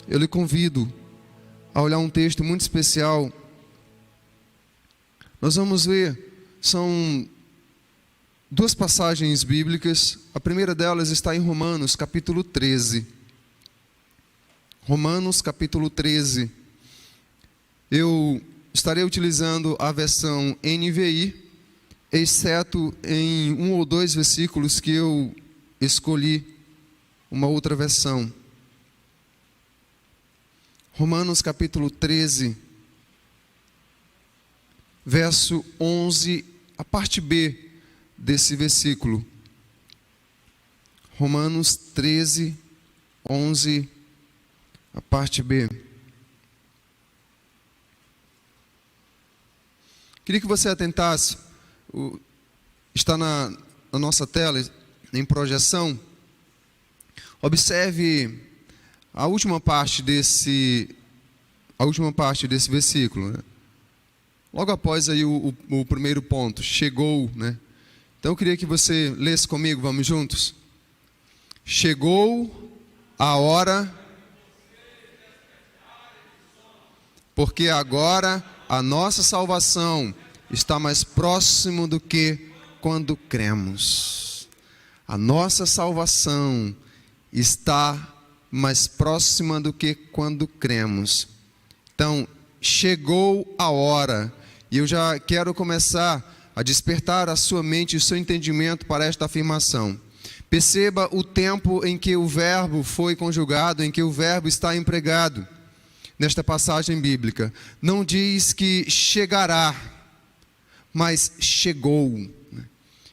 eu lhe convido a olhar um texto muito especial. Nós vamos ver, são duas passagens bíblicas. A primeira delas está em Romanos, capítulo 13. Romanos, capítulo 13. Eu estarei utilizando a versão NVI, exceto em um ou dois versículos que eu escolhi uma outra versão. Romanos capítulo 13, verso 11, a parte B desse versículo. Romanos 13, 11, a parte B. Queria que você atentasse, está na nossa tela, em projeção. Observe a última parte desse versículo, né? Logo após aí o primeiro ponto, chegou, né? Então eu queria que você lesse comigo, vamos juntos? Chegou a hora, porque agora a nossa salvação está mais próximo do que quando cremos. A nossa salvação está mais próxima do que quando cremos. Então, chegou a hora, e eu já quero começar a despertar a sua mente e o seu entendimento para esta afirmação. Perceba o tempo em que o verbo foi conjugado, em que o verbo está empregado nesta passagem bíblica. Não diz que chegará, mas chegou.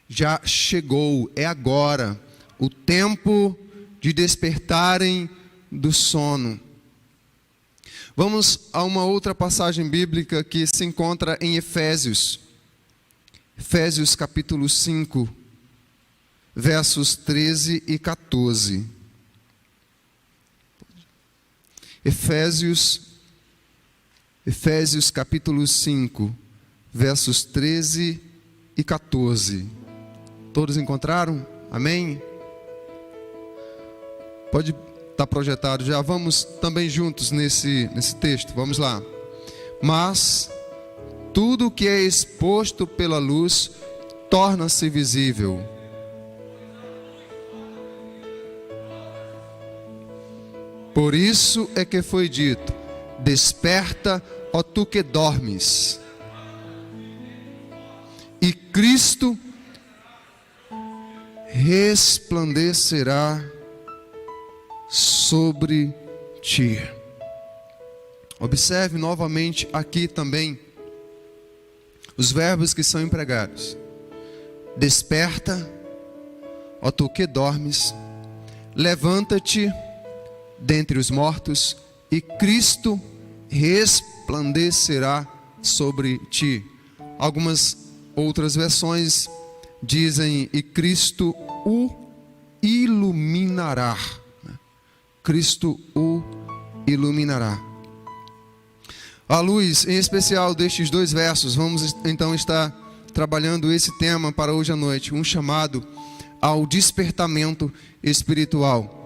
Já chegou, é agora, o tempo de despertarem do sono. Vamos a uma outra passagem bíblica que se encontra em Efésios. Efésios capítulo 5, versos 13 e 14. Efésios capítulo 5, versos 13 e 14. Todos encontraram? Amém? Pode estar projetado já. Vamos também juntos nesse texto. Vamos lá. Mas tudo que é exposto pela luz torna-se visível. Por isso é que foi dito: desperta, ó tu que dormes, e Cristo resplandecerá sobre ti. Observe novamente aqui também os verbos que são empregados. Desperta, ó tu que dormes, levanta-te dentre os mortos, e Cristo resplandecerá sobre ti. Algumas outras versões dizem: e Cristo o iluminará. Cristo o iluminará. À luz, em especial, destes dois versos, vamos então estar trabalhando esse tema para hoje à noite, um chamado ao despertamento espiritual.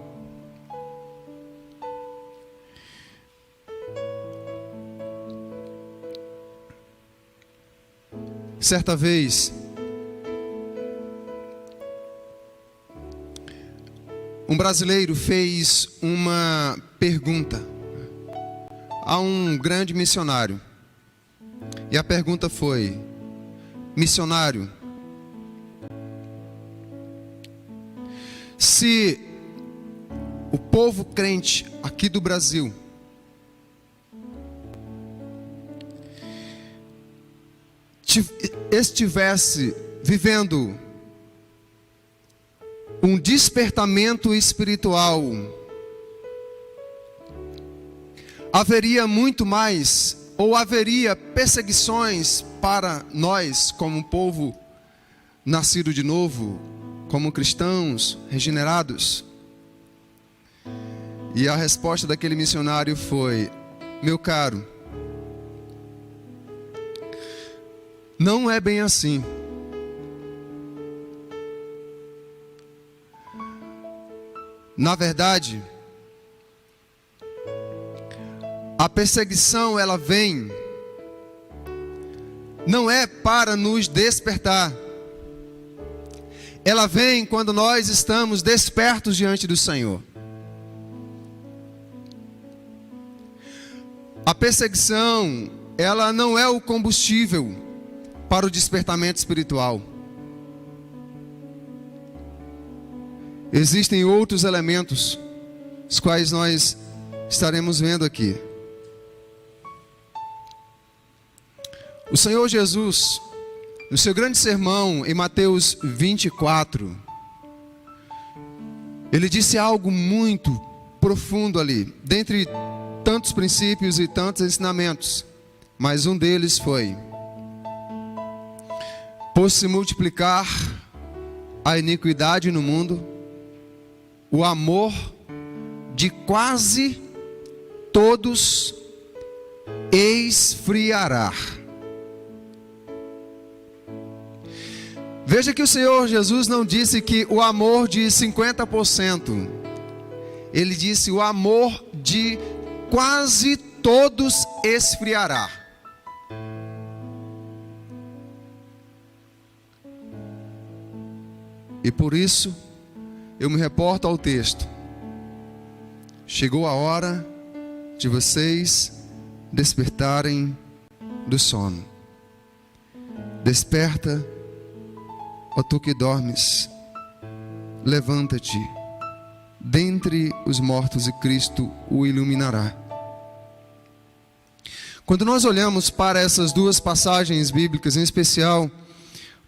Certa vez, um brasileiro fez uma pergunta a um grande missionário. E a pergunta foi: missionário, se o povo crente aqui do Brasil estivesse vivendo um despertamento espiritual, haveria muito mais, ou haveria perseguições para nós como povo nascido de novo, como cristãos regenerados? E a resposta daquele missionário foi: meu caro, não é bem assim. Na verdade, A perseguição, ela vem, não é para nos despertar. Ela vem quando nós estamos despertos diante do Senhor. A perseguição, ela não é o combustível para o despertamento espiritual. Existem outros elementos, os quais nós estaremos vendo aqui. O Senhor Jesus, no seu grande sermão em Mateus 24, ele disse algo muito profundo ali, dentre tantos princípios e tantos ensinamentos, mas um deles foi: por se multiplicar a iniquidade no mundo, o amor de quase todos esfriará. Veja que o Senhor Jesus não disse que o amor de 50%. Ele disse o amor de quase todos esfriará. E por isso, eu me reporto ao texto. Chegou a hora de vocês despertarem do sono. Desperta, ó tu que dormes, levanta-te dentre os mortos e Cristo o iluminará. Quando nós olhamos para essas duas passagens bíblicas em especial,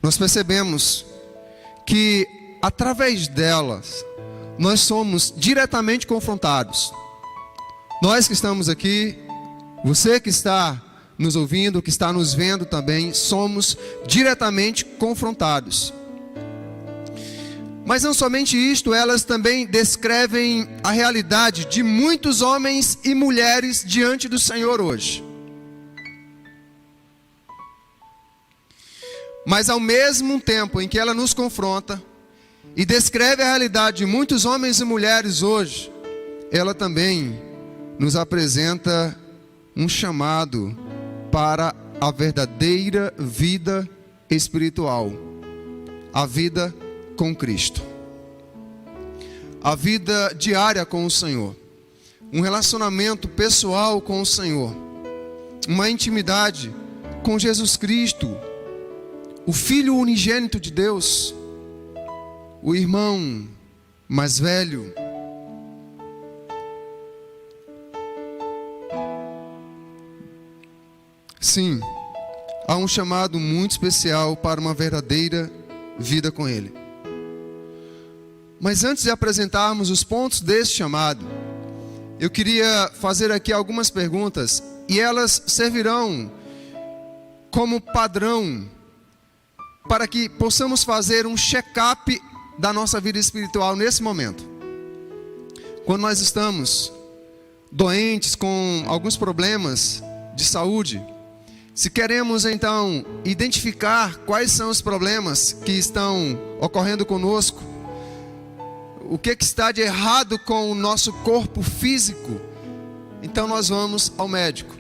nós percebemos que através delas nós somos diretamente confrontados. Nós que estamos aqui, você que está nos ouvindo, que está nos vendo também, somos diretamente confrontados. Mas não somente isto, elas também descrevem a realidade de muitos homens e mulheres diante do Senhor hoje. Mas ao mesmo tempo em que ela nos confronta e descreve a realidade de muitos homens e mulheres hoje, ela também nos apresenta um chamado para a verdadeira vida espiritual, a vida com Cristo, a vida diária com o Senhor, um relacionamento pessoal com o Senhor, uma intimidade com Jesus Cristo, o Filho unigênito de Deus, o irmão mais velho. Sim, há um chamado muito especial para uma verdadeira vida com Ele. Mas antes de apresentarmos os pontos desse chamado, eu queria fazer aqui algumas perguntas, e elas servirão como padrão para que possamos fazer um check-up da nossa vida espiritual nesse momento. Quando nós estamos doentes, com alguns problemas de saúde, se queremos então identificar quais são os problemas que estão ocorrendo conosco, o que está de errado com o nosso corpo físico, então nós vamos ao médico.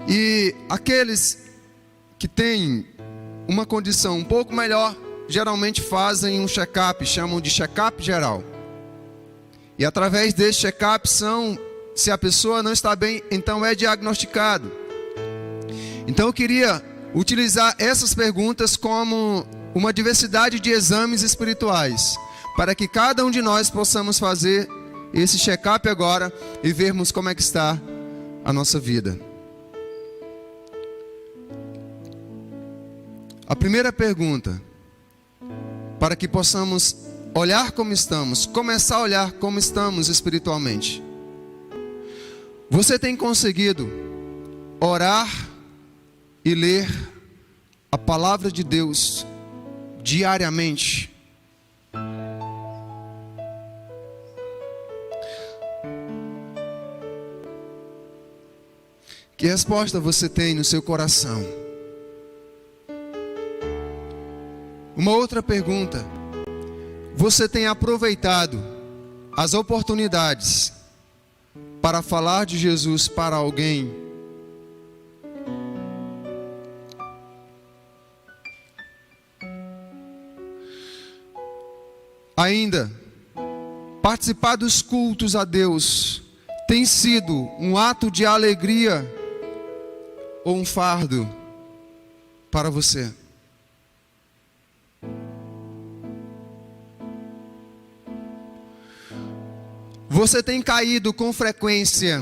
E aqueles que têm uma condição um pouco melhor, geralmente fazem um check-up, chamam de check-up geral. E através desse check-up se a pessoa não está bem, então é diagnosticado. Então eu queria utilizar essas perguntas como uma diversidade de exames espirituais, para que cada um de nós possamos fazer esse check-up agora e vermos como é que está a nossa vida. A primeira pergunta, para que possamos olhar como estamos, começar a olhar como estamos espiritualmente. Você tem conseguido orar e ler a palavra de Deus diariamente? Que resposta você tem no seu coração? Uma outra pergunta: você tem aproveitado as oportunidades para falar de Jesus para alguém, ainda, participar dos cultos a Deus tem sido um ato de alegria ou um fardo para você? Você tem caído com frequência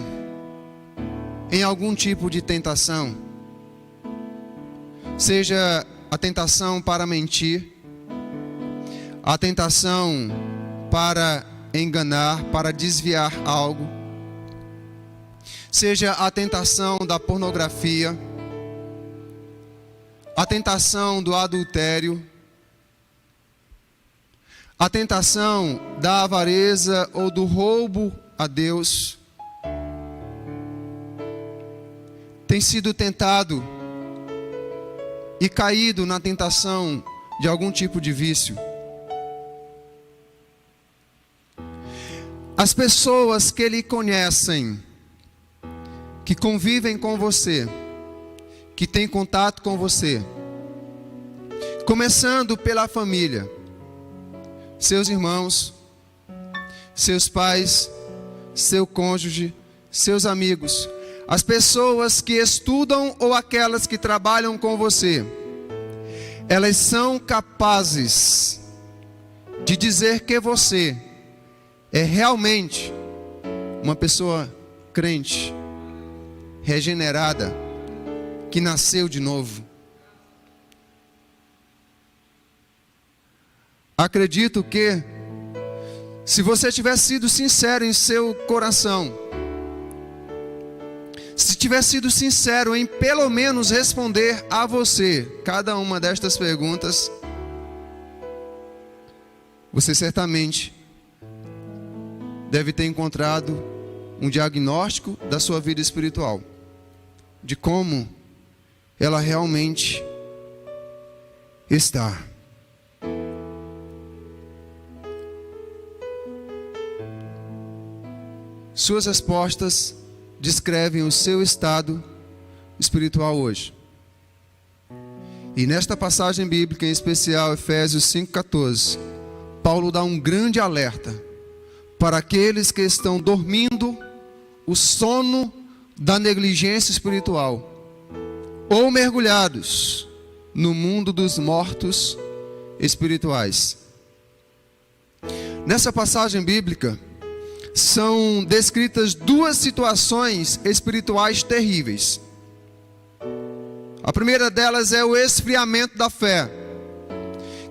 em algum tipo de tentação? Seja a tentação para mentir, a tentação para enganar, para desviar algo, seja a tentação da pornografia, a tentação do adultério, a tentação da avareza ou do roubo a Deus. Tem sido tentado e caído na tentação de algum tipo de vício. As pessoas que lhe conhecem, que convivem com você, que têm contato com você, começando pela família, seus irmãos, seus pais, seu cônjuge, seus amigos, as pessoas que estudam ou aquelas que trabalham com você, elas são capazes de dizer que você é realmente uma pessoa crente, regenerada, que nasceu de novo. Acredito que, se você tiver sido sincero em seu coração, se tiver sido sincero em pelo menos responder a você cada uma destas perguntas, você certamente deve ter encontrado um diagnóstico da sua vida espiritual, de como ela realmente está. Suas respostas descrevem o seu estado espiritual hoje. E nesta passagem bíblica, em especial Efésios 5,14, Paulo dá um grande alerta para aqueles que estão dormindo o sono da negligência espiritual, ou mergulhados no mundo dos mortos espirituais. Nessa passagem bíblica, são descritas duas situações espirituais terríveis. A primeira delas é o esfriamento da fé,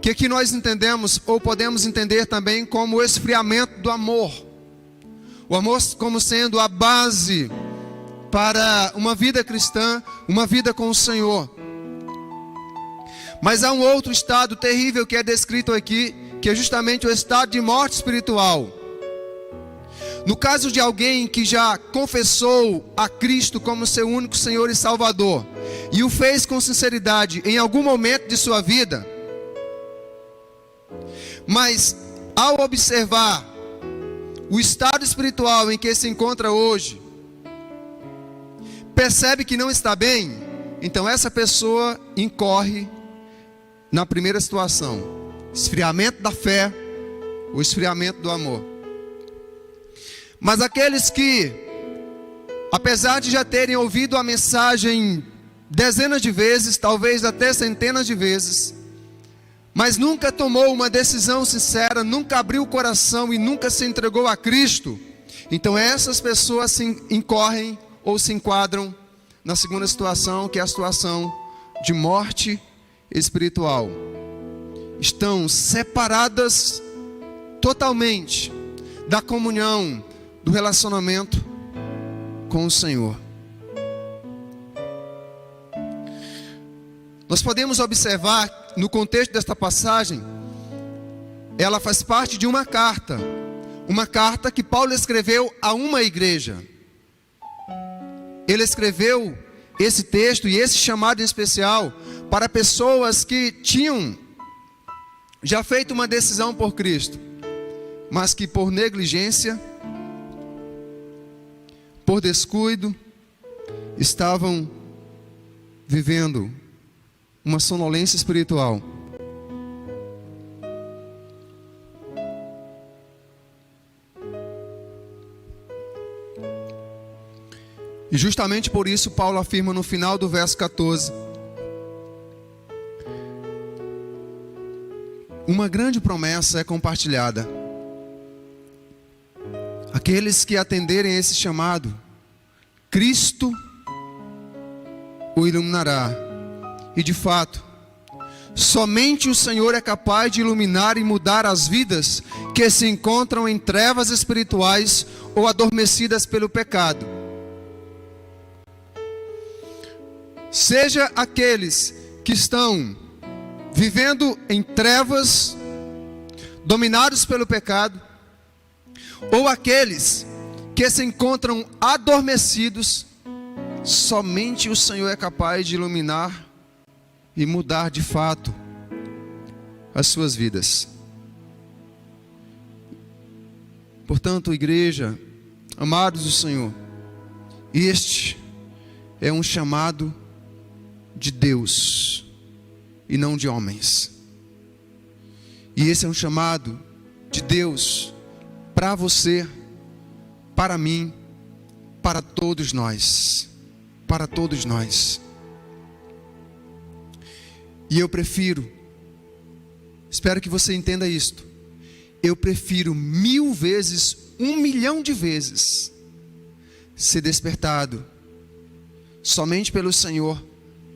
que aqui nós entendemos, ou podemos entender também como o esfriamento do amor. O amor como sendo a base para uma vida cristã, uma vida com o Senhor. Mas há um outro estado terrível que é descrito aqui, que é justamente o estado de morte espiritual. No caso de alguém que já confessou a Cristo como seu único Senhor e Salvador, e o fez com sinceridade em algum momento de sua vida, mas ao observar o estado espiritual em que se encontra hoje, percebe que não está bem, então essa pessoa incorre na primeira situação: esfriamento da fé, o esfriamento do amor. Mas aqueles que, apesar de já terem ouvido a mensagem dezenas de vezes, talvez até centenas de vezes, mas nunca tomou uma decisão sincera, nunca abriu o coração e nunca se entregou a Cristo, então essas pessoas se incorrem ou se enquadram na segunda situação, que é a situação de morte espiritual. Estão separadas totalmente da comunhão, do relacionamento com o Senhor. Nós podemos observar, no contexto desta passagem, ela faz parte de uma carta que Paulo escreveu a uma igreja. Ele escreveu esse texto e esse chamado em especial para pessoas que tinham já feito uma decisão por Cristo, mas que por negligência, por descuido, estavam vivendo uma sonolência espiritual. E justamente por isso Paulo afirma no final do verso 14: uma grande promessa é compartilhada. Aqueles que atenderem a esse chamado, Cristo o iluminará. E de fato, somente o Senhor é capaz de iluminar e mudar as vidas que se encontram em trevas espirituais ou adormecidas pelo pecado. Seja aqueles que estão vivendo em trevas, dominados pelo pecado, ou aqueles que se encontram adormecidos, somente o Senhor é capaz de iluminar e mudar de fato as suas vidas. Portanto, igreja, amados do Senhor, este é um chamado de Deus e não de homens. E esse é um chamado de Deus para você, para mim, para todos nós. Para todos nós. E eu prefiro, espero que você entenda isto, eu prefiro 1000 vezes, 1 milhão de vezes, ser despertado somente pelo Senhor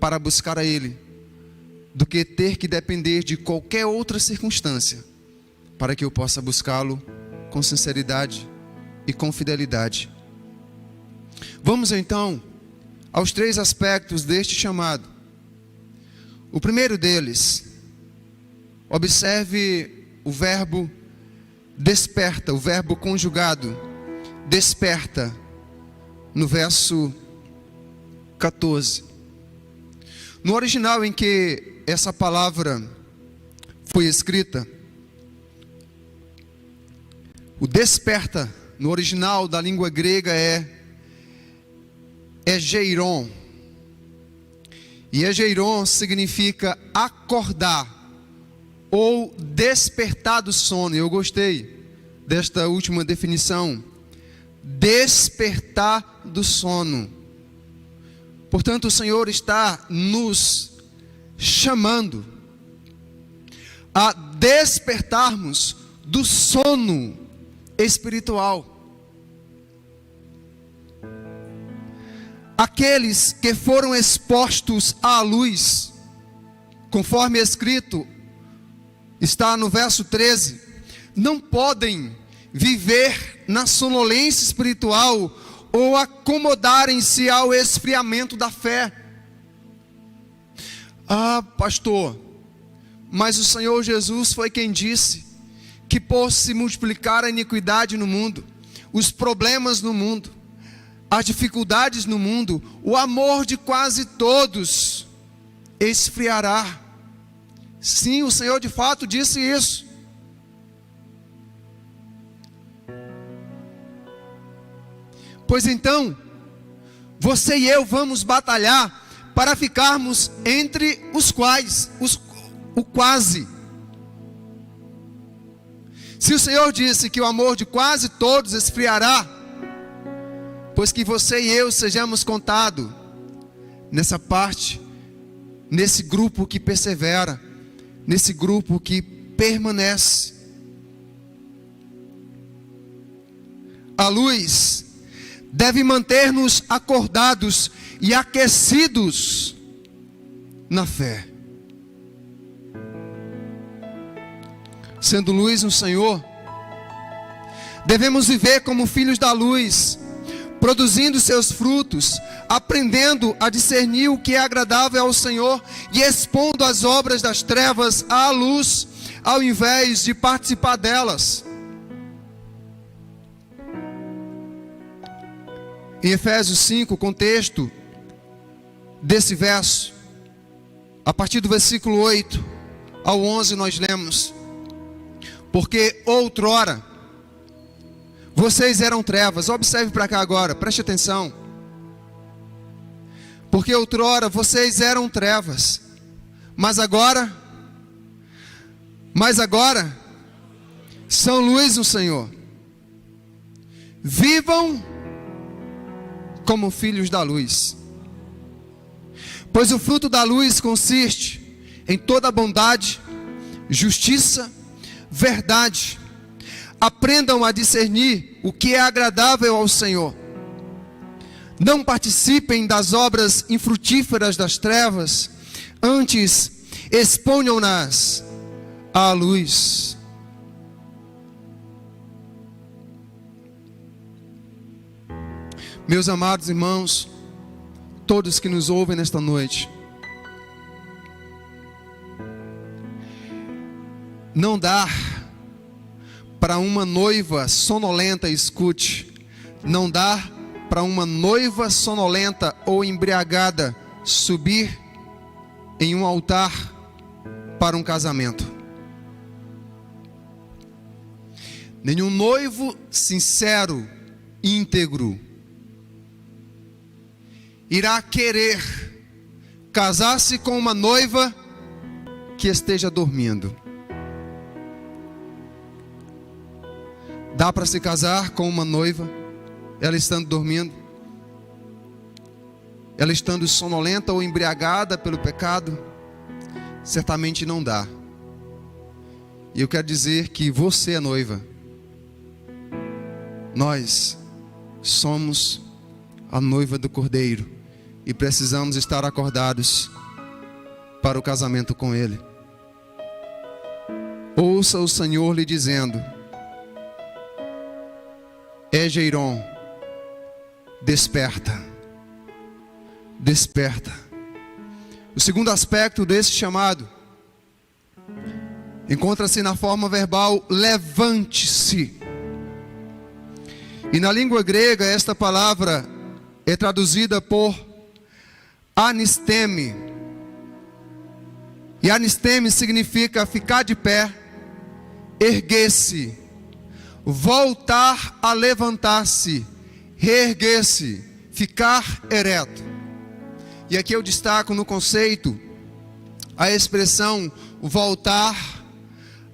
para buscar a Ele, do que ter que depender de qualquer outra circunstância, para que eu possa buscá-lo com sinceridade e com fidelidade. Vamos então aos 3 aspectos deste chamado. O primeiro deles, observe o verbo desperta, o verbo conjugado, desperta, no verso 14. No original em que essa palavra foi escrita, o desperta, no original da língua grega é egeiron. E egeiron significa acordar ou despertar do sono. Eu gostei desta última definição. Despertar do sono. Portanto, o Senhor está nos chamando a despertarmos do sono espiritual. Aqueles que foram expostos à luz, conforme escrito, está no verso 13, não podem viver na sonolência espiritual ou acomodarem-se ao esfriamento da fé. Ah, pastor, mas o Senhor Jesus foi quem disse que por se multiplicar a iniquidade no mundo, os problemas no mundo, as dificuldades no mundo, o amor de quase todos esfriará. Sim, o Senhor de fato disse isso. Pois então, você e eu vamos batalhar para ficarmos entre os quais, o quase. Se o Senhor disse que o amor de quase todos esfriará, pois que você e eu sejamos contados nessa parte, nesse grupo que persevera, nesse grupo que permanece. A luz deve manter-nos acordados e aquecidos na fé. Sendo luz no Senhor, devemos viver como filhos da luz, produzindo seus frutos, aprendendo a discernir o que é agradável ao Senhor e expondo as obras das trevas à luz, ao invés de participar delas. Em Efésios 5, o contexto desse verso, a partir do versículo 8 ao 11 nós lemos: porque outrora vocês eram trevas. Observe para cá agora, preste atenção. Porque outrora vocês eram trevas, mas agora são luz no Senhor. Vivam como filhos da luz. Pois o fruto da luz consiste em toda bondade, justiça, verdade. Aprendam a discernir o que é agradável ao Senhor. Não participem das obras infrutíferas das trevas, antes exponham-nas à luz. Meus amados irmãos, todos que nos ouvem nesta noite, não dá para uma noiva sonolenta, escute, não dá para uma noiva sonolenta ou embriagada subir em um altar para um casamento. Nenhum noivo sincero, íntegro, irá querer casar-se com uma noiva que esteja dormindo. Dá para se casar com uma noiva, ela estando dormindo, ela estando sonolenta ou embriagada pelo pecado? Certamente não dá. E eu quero dizer que você é noiva. Nós somos a noiva do Cordeiro e precisamos estar acordados para o casamento com Ele. Ouça o Senhor lhe dizendo: Egeiron, desperta, desperta. O segundo aspecto desse chamado encontra-se na forma verbal levante-se. E na língua grega esta palavra é traduzida por anisteme. E anisteme significa ficar de pé, erguer-se, voltar a levantar-se, reerguer-se, ficar ereto. E aqui eu destaco no conceito a expressão voltar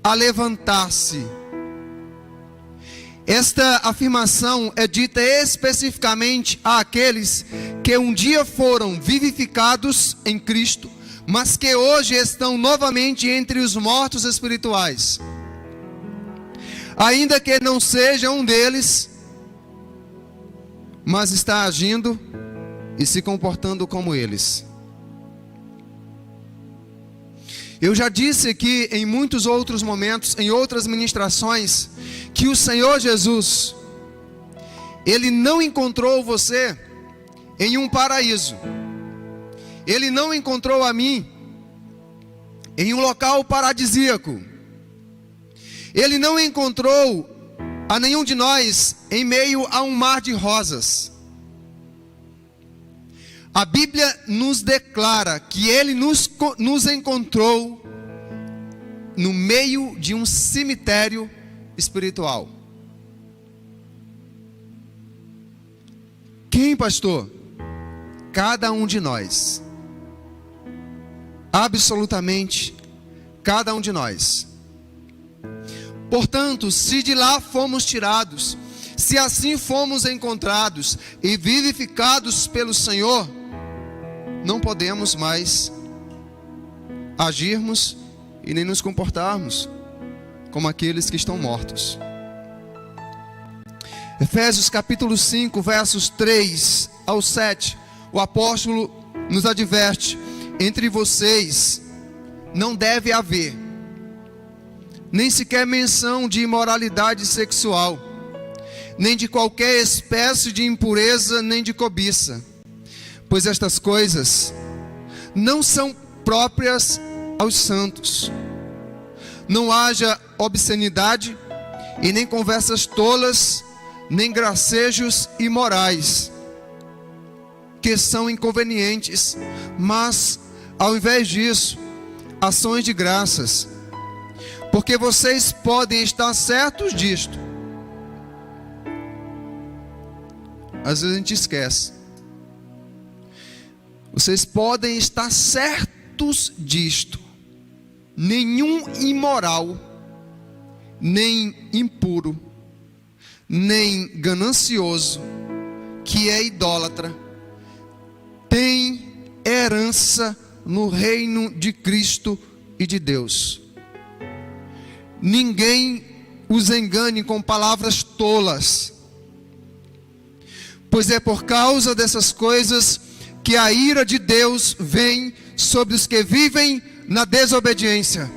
a levantar-se. Esta afirmação é dita especificamente àqueles que um dia foram vivificados em Cristo, mas que hoje estão novamente entre os mortos espirituais. Ainda que não seja um deles, mas está agindo e se comportando como eles. Eu já disse aqui em muitos outros momentos, em outras ministrações, que o Senhor Jesus, Ele não encontrou você em um paraíso. Ele não encontrou a mim em um local paradisíaco. Ele não encontrou a nenhum de nós em meio a um mar de rosas. A Bíblia nos declara que Ele nos encontrou no meio de um cemitério espiritual. Quem, pastor? Cada um de nós. Absolutamente cada um de nós. Portanto, se de lá fomos tirados, se assim fomos encontrados e vivificados pelo Senhor, não podemos mais agirmos e nem nos comportarmos como aqueles que estão mortos. Efésios capítulo 5, versos 3 ao 7, o apóstolo nos adverte: entre vocês não deve haver nem sequer menção de imoralidade sexual, nem de qualquer espécie de impureza, nem de cobiça, pois estas coisas não são próprias aos santos. Não haja obscenidade, e nem conversas tolas, nem gracejos imorais, que são inconvenientes, mas, ao invés disso, ações de graças, porque vocês podem estar certos disto: às vezes a gente esquece. Vocês podem estar certos disto: nenhum imoral, nem impuro, nem ganancioso, que é idólatra, tem herança no reino de Cristo e de Deus. Ninguém os engane com palavras tolas, pois é por causa dessas coisas que a ira de Deus vem sobre os que vivem na desobediência.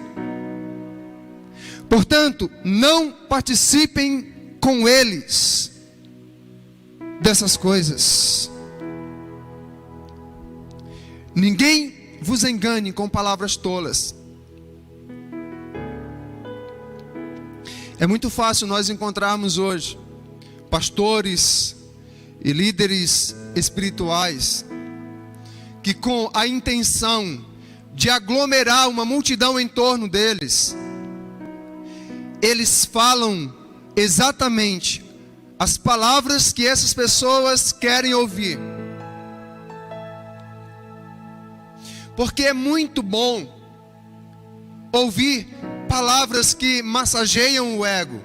Portanto, não participem com eles dessas coisas. Ninguém vos engane com palavras tolas. É muito fácil nós encontrarmos hoje pastores e líderes espirituais que, com a intenção de aglomerar uma multidão em torno deles, eles falam exatamente as palavras que essas pessoas querem ouvir. Porque é muito bom ouvir palavras que massageiam o ego,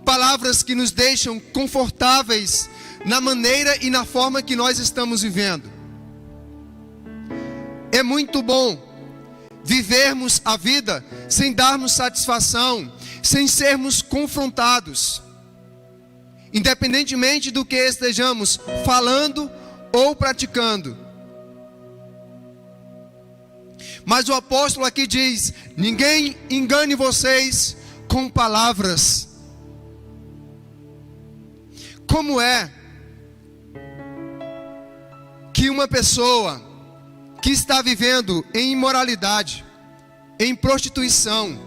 palavras que nos deixam confortáveis na maneira e na forma que nós estamos vivendo. É muito bom vivermos a vida sem darmos satisfação, sem sermos confrontados, independentemente do que estejamos falando ou praticando. Mas o apóstolo aqui diz: ninguém engane vocês com palavras. Como é que uma pessoa que está vivendo em imoralidade, em prostituição,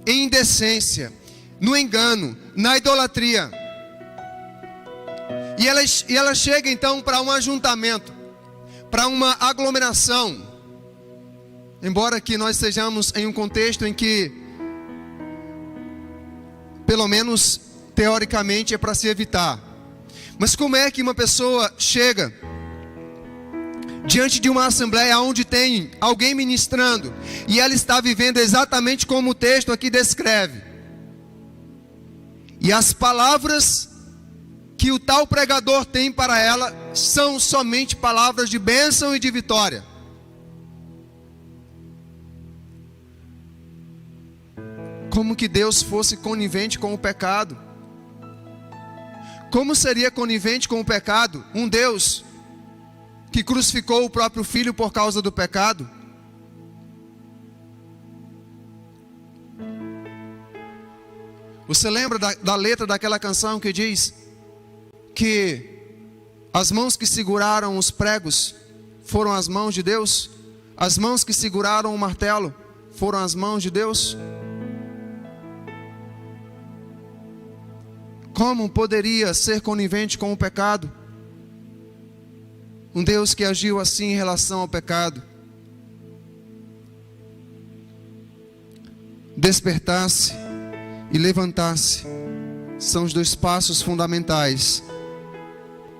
em indecência, no engano, na idolatria, e ela chega então para um ajuntamento, para uma aglomeração, embora que nós estejamos em um contexto em que, pelo menos teoricamente, é para se evitar. Mas como é que uma pessoa chega diante de uma assembleia onde tem alguém ministrando, e ela está vivendo exatamente como o texto aqui descreve, e as palavras que o tal pregador tem para ela são somente palavras de bênção e de vitória? Como que Deus fosse conivente com o pecado? Como seria conivente com o pecado um Deus que crucificou o próprio Filho por causa do pecado? Você lembra da letra daquela canção que diz que as mãos que seguraram os pregos foram as mãos de Deus? As mãos que seguraram o martelo foram as mãos de Deus? Como poderia ser conivente com o pecado um Deus que agiu assim em relação ao pecado? Despertar-se e levantar-se são os dois passos fundamentais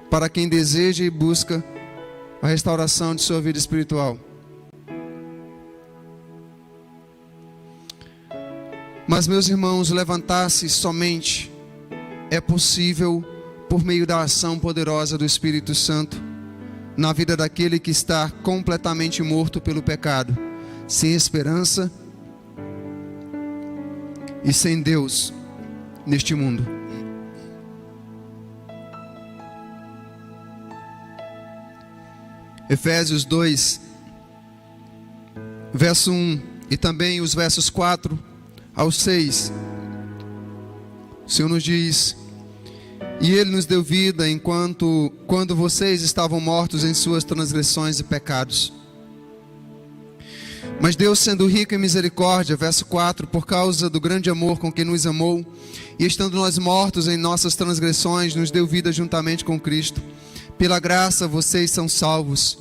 para quem deseja e busca a restauração de sua vida espiritual. Mas, meus irmãos, levantar-se somente é possível por meio da ação poderosa do Espírito Santo na vida daquele que está completamente morto pelo pecado, sem esperança e sem Deus neste mundo. Efésios 2, verso 1 e também os versos 4 ao 6. O Senhor nos diz: e Ele nos deu vida quando vocês estavam mortos em suas transgressões e pecados. Mas Deus, sendo rico em misericórdia, verso 4, por causa do grande amor com que nos amou, e estando nós mortos em nossas transgressões, nos deu vida juntamente com Cristo. Pela graça vocês são salvos,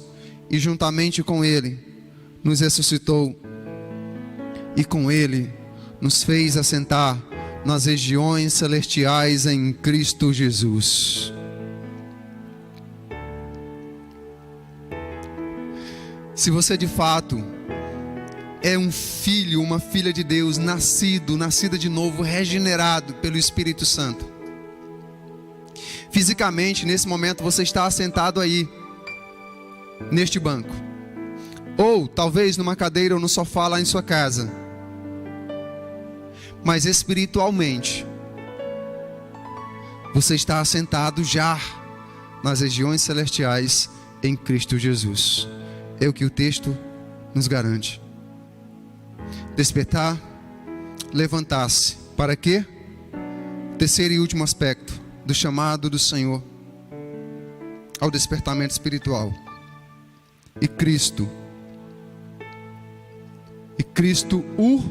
e juntamente com Ele nos ressuscitou, e com Ele nos fez assentar nas regiões celestiais em Cristo Jesus. Se você de fato é um filho, uma filha de Deus, nascida de novo, regenerado pelo Espírito Santo, fisicamente, nesse momento, você está assentado aí, neste banco, ou talvez numa cadeira ou no sofá lá em sua casa, mas espiritualmente, você está assentado já nas regiões celestiais em Cristo Jesus. É o que o texto nos garante. Despertar, levantar-se. Para quê? Terceiro e último aspecto do chamado do Senhor ao despertamento espiritual. E Cristo o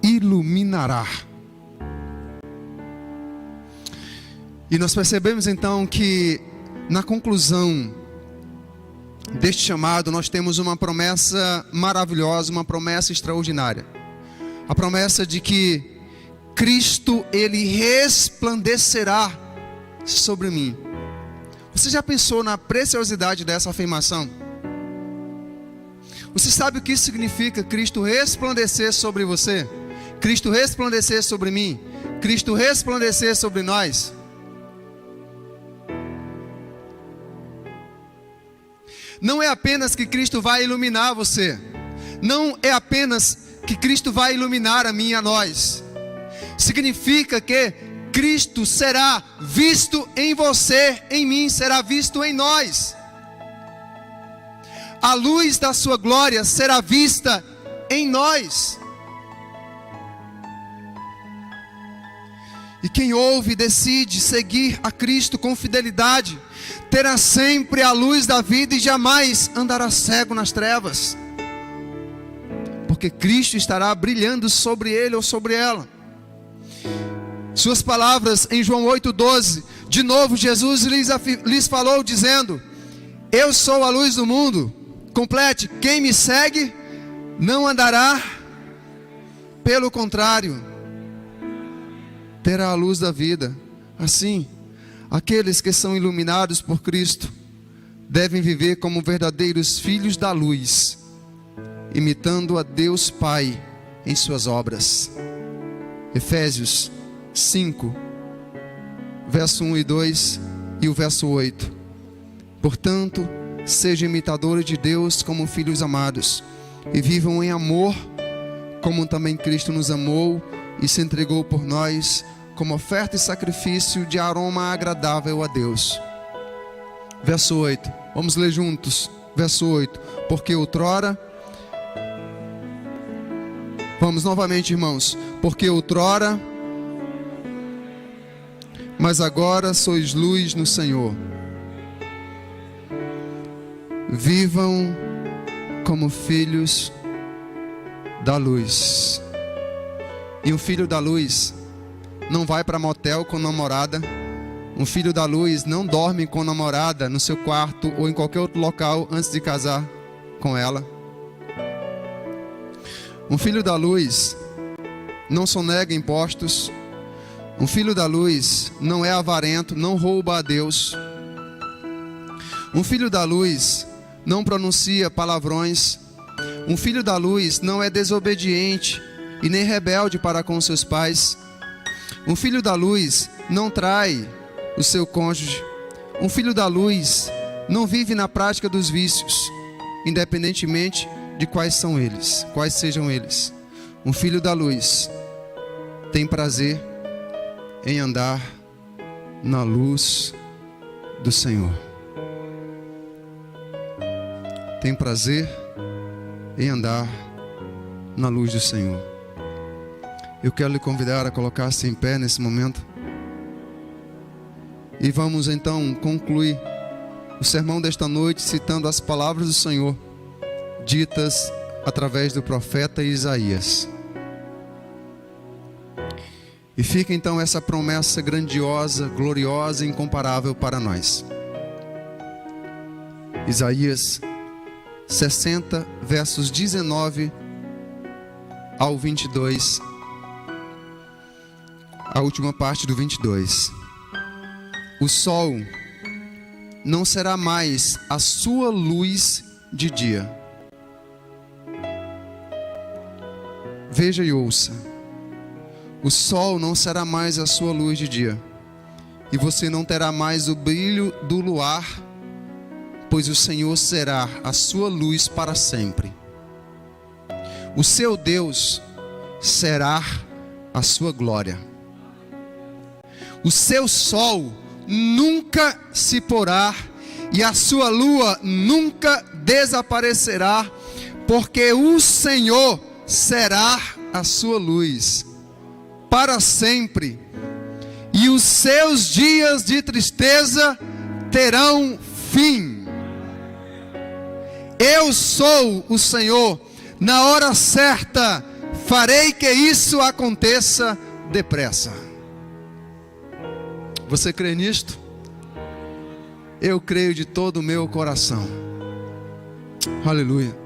iluminará. E nós percebemos então que na conclusão deste chamado nós temos uma promessa maravilhosa, uma promessa extraordinária. A promessa de que Cristo, Ele resplandecerá sobre mim. Você já pensou na preciosidade dessa afirmação? Você sabe o que isso significa? Cristo resplandecer sobre você? Cristo resplandecer sobre mim? Cristo resplandecer sobre nós? Não é apenas que Cristo vai iluminar você. Não é apenas que Cristo vai iluminar a mim e a nós. Significa que Cristo será visto em você, em mim, será visto em nós. A luz da sua glória será vista em nós. E quem ouve e decide seguir a Cristo com fidelidade, terá sempre a luz da vida e jamais andará cego nas trevas. Porque Cristo estará brilhando sobre ele ou sobre ela. Suas palavras em João 8,12, de novo Jesus lhes falou dizendo: eu sou a luz do mundo. Complete: quem me segue não andará, pelo contrário, terá a luz da vida. Assim, aqueles que são iluminados por Cristo devem viver como verdadeiros filhos da luz, imitando a Deus Pai em suas obras. Efésios 5, verso 1 e 2 e o verso 8. Portanto, sejam imitadores de Deus como filhos amados, e vivam em amor, como também Cristo nos amou e se entregou por nós, como oferta e sacrifício de aroma agradável a Deus. Verso 8, vamos ler juntos. Verso 8, porque outrora, vamos novamente, irmãos. Porque outrora, mas agora sois luz no Senhor. Vivam como filhos da luz. E um filho da luz não vai para motel com namorada. Um filho da luz não dorme com namorada no seu quarto ou em qualquer outro local antes de casar com ela. Um filho da luz não sonega impostos. Um filho da luz não é avarento, não rouba a Deus. Um filho da luz não pronuncia palavrões. Um filho da luz não é desobediente e nem rebelde para com seus pais. Um filho da luz não trai o seu cônjuge. Um filho da luz não vive na prática dos vícios, independentemente de quais sejam eles. Um filho da luz tem prazer em andar na luz do Senhor. Tem prazer em andar na luz do Senhor. Eu quero lhe convidar a colocar-se em pé nesse momento. E vamos então concluir o sermão desta noite citando as palavras do Senhor, ditas através do profeta Isaías. E fica então essa promessa grandiosa, gloriosa e incomparável para nós. Isaías 60, versos 19 ao 22. a última parte do 22. O sol não será mais a sua luz de dia. Veja e ouça. O sol não será mais a sua luz de dia. E você não terá mais o brilho do luar, pois o Senhor será a sua luz para sempre. O seu Deus será a sua glória. O seu sol nunca se porá e a sua lua nunca desaparecerá, porque o Senhor será a sua luz para sempre, e os seus dias de tristeza terão fim. Eu sou o Senhor, na hora certa farei que isso aconteça depressa. Você crê nisto? Eu creio de todo o meu coração. Aleluia.